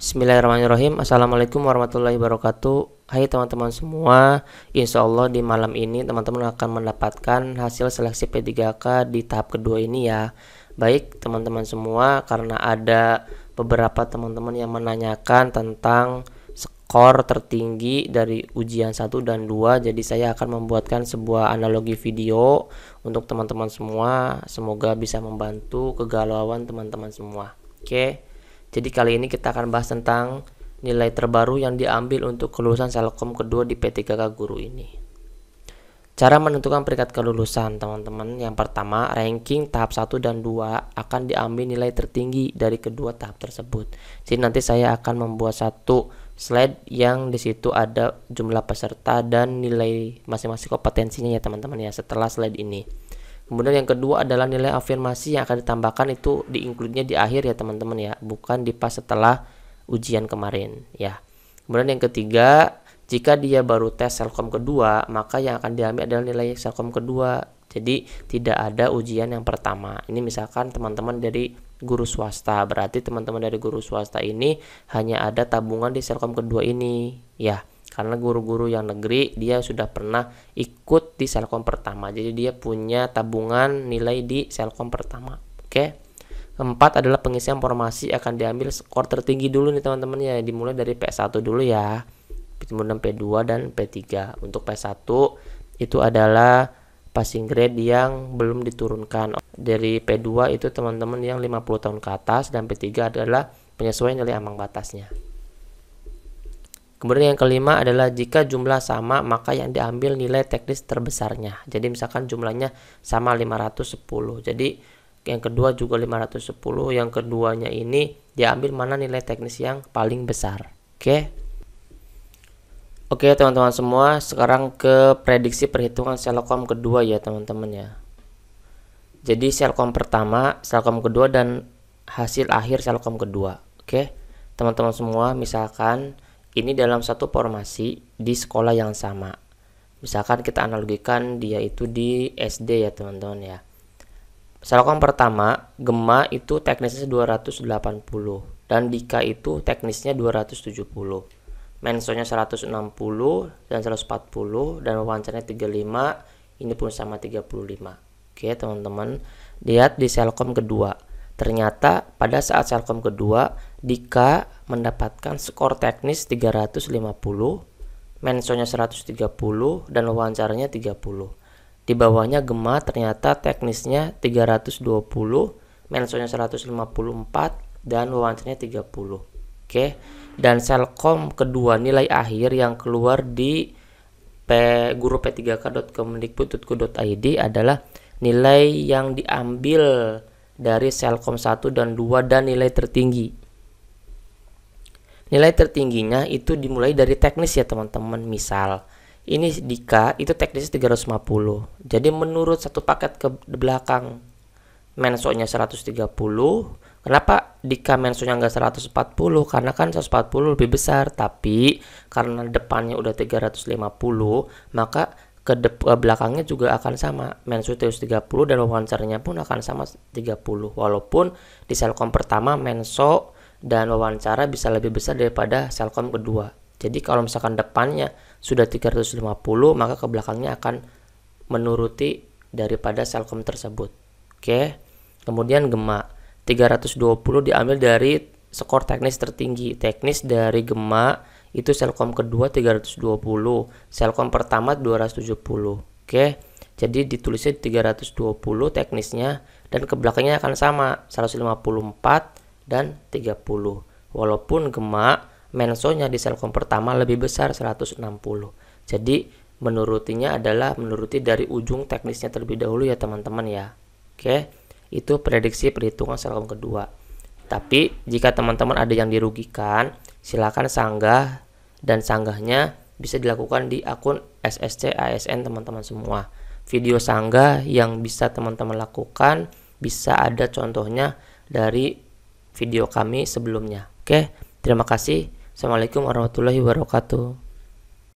Bismillahirrahmanirrahim. Assalamualaikum warahmatullahi wabarakatuh. Hai teman-teman semua, insya Allah di malam ini teman-teman akan mendapatkan hasil seleksi P3K di tahap kedua ini ya. Baik teman-teman semua, karena ada beberapa teman-teman yang menanyakan tentang skor tertinggi dari ujian 1 dan 2, jadi saya akan membuatkan sebuah analogi video untuk teman-teman semua. Semoga bisa membantu kegalauan teman-teman semua. Oke. Jadi kali ini kita akan bahas tentang nilai terbaru yang diambil untuk kelulusan Selkom kedua di P3K Guru ini. Cara menentukan peringkat kelulusan teman-teman. Yang pertama, ranking tahap 1 dan 2 akan diambil nilai tertinggi dari kedua tahap tersebut. Jadi nanti saya akan membuat satu slide yang disitu ada jumlah peserta dan nilai masing-masing kompetensinya ya teman-teman ya, setelah slide ini. Kemudian yang kedua adalah nilai afirmasi yang akan ditambahkan, itu di-include-nya di akhir ya teman-teman ya, bukan di pas setelah ujian kemarin ya. Kemudian yang ketiga, jika dia baru tes Selkom kedua, maka yang akan diambil adalah nilai Selkom kedua. Jadi tidak ada ujian yang pertama. Ini misalkan teman-teman dari guru swasta, berarti teman-teman dari guru swasta ini hanya ada tabungan di Selkom kedua ini ya. Karena guru-guru yang negeri dia sudah pernah ikut di Selkom pertama, jadi dia punya tabungan nilai di Selkom pertama. Oke. Keempat adalah pengisian formasi, akan diambil skor tertinggi dulu nih teman-teman ya, dimulai dari P1 dulu ya, kemudian P2 dan P3. Untuk P1 itu adalah passing grade yang belum diturunkan. Dari P2 itu teman-teman yang 50 tahun ke atas, dan P3 adalah penyesuaian nilai ambang batasnya. Kemudian yang kelima adalah jika jumlah sama, maka yang diambil nilai teknis terbesarnya. Jadi misalkan jumlahnya sama 510. Jadi yang kedua juga 510, yang keduanya ini diambil mana nilai teknis yang paling besar. Oke. Oke teman-teman semua, sekarang ke prediksi perhitungan Selkom kedua ya teman-teman ya. Jadi Selkom pertama, Selkom kedua, dan hasil akhir Selkom kedua. Oke. Teman-teman semua, misalkan ini dalam satu formasi di sekolah yang sama. Misalkan kita analogikan dia itu di SD ya teman-teman ya. Selkom pertama, Gema itu teknisnya 280 dan Dika itu teknisnya 270. Mensonya 160 dan 140 dan wawancaranya 35. Ini pun sama 35. Oke teman-teman, lihat di Selkom kedua. Ternyata pada saat Selkom kedua, Dika mendapatkan skor teknis 350, mensonya 130, dan wawancaranya 30. Di bawahnya Gema ternyata teknisnya 320, mensonya 154, dan wawancaranya 30. Oke. Dan Selkom kedua nilai akhir yang keluar di guru p3k.kemendikbud.go.id adalah nilai yang diambil dari Selkom 1 dan 2 dan nilai tertinggi. Nilai tertingginya itu dimulai dari teknis ya teman-teman. Misal ini Dika itu teknisnya 350. Jadi menurut satu paket ke belakang, mensonya 130. Kenapa Dika mensonya enggak 140? Karena kan 140 lebih besar, tapi karena depannya udah 350, maka ke belakangnya juga akan sama, menso 30 dan wawancaranya pun akan sama 30. Walaupun di Selkom pertama menso dan wawancara bisa lebih besar daripada Selkom kedua. Jadi kalau misalkan depannya sudah 350, maka ke belakangnya akan menuruti daripada Selkom tersebut. Oke. Kemudian Gema 320 diambil dari skor teknis tertinggi. Teknis dari Gema itu Selkom kedua 320, Selkom pertama 270. Oke. Jadi ditulisnya 320 teknisnya, dan ke belakangnya akan sama 154 dan 30. Walaupun Gema mensonya di Selkom pertama lebih besar 160. Jadi menurutinya adalah menuruti dari ujung teknisnya terlebih dahulu ya teman-teman ya. Oke. Itu prediksi perhitungan Selkom kedua. Tapi jika teman-teman ada yang dirugikan, silakan sanggah, dan sanggahnya bisa dilakukan di akun SSC ASN teman-teman semua. Video sanggah yang bisa teman-teman lakukan bisa ada contohnya dari video kami sebelumnya. Oke, terima kasih. Assalamualaikum warahmatullahi wabarakatuh.